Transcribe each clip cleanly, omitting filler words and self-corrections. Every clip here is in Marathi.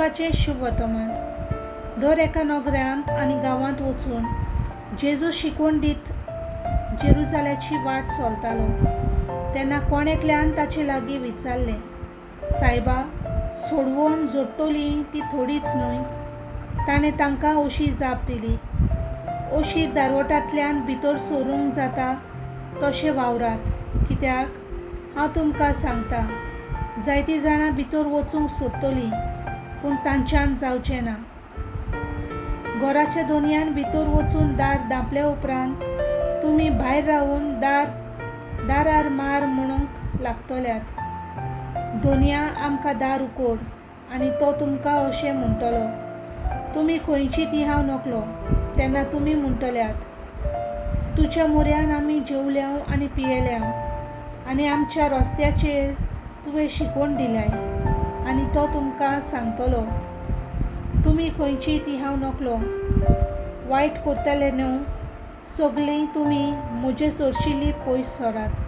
सुखाचें शुभ वर्तमान दर एका नगरांत आनी गांवांत वचून जेजू शिकवण दीत जेरुजाल्याची वाट चलतालो तेन्ना कोण एकल्यान ताचे लागीं विचारलें, सायबा, सोडवण जोडटली ती थोडीच न्हय. ताणें तांकां अशी जाप दिली, अशी दारवटांतल्यान भितर सरूंक जाता तशें वावरात, कित्याक हांव तुमकां सांगता, जायतीं जाणां भितर वचूंक सोदतलीं पूण तांच्यान जावचें ना. घराच्या दोनयान भितर वचून दार धांपले उपरांत तुमी भायर रावून दारार मार म्हणूंक लागतल्यात, दोनया आमकां दार उकोड. आनी तो तुमकां अशें म्हणटलो, तुमी खंयची ती हांव नकलो. तेन्ना तुमी म्हणटल्यात, तुज्या म्हऱ्यान आमी जेवल्या आनी पियेल्या आनी आमच्या रस्त्याचेर तुवें शिकवण दिल्याय. आनी तो तुमकां सांगतलो, तुमी खंयची ती हांव नकलो. वायट करतले न्हय, सगळीं तुमी म्हजे सोरशिल्लीं पयस सरात.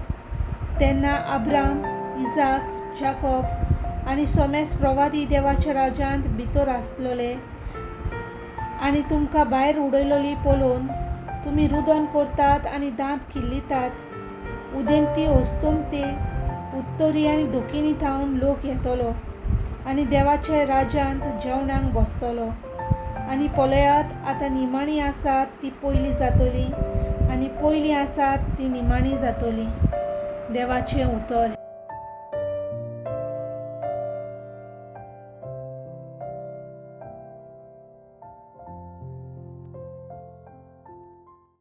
तेन्ना अब्राम, इजाक, जाकोब आनी सोमेस प्रवादी देवाच्या राज्यांत भितर आसतले आनी तुमकां भायर उडयलोली पळोवन तुमी रुदन करतात आनी दांत किल्लितात. उदेंती ओस्तोमते उत्तरी आनी दक्षिणी थावन लोक येतलो आनी देवाच्या राज्यांत जेवणाक बसतलो. आनी पळयात, आतां निमाणी आसात ती पयली जातली आनी पयली आसात ती निमाणी जातली. देवाचें उतर.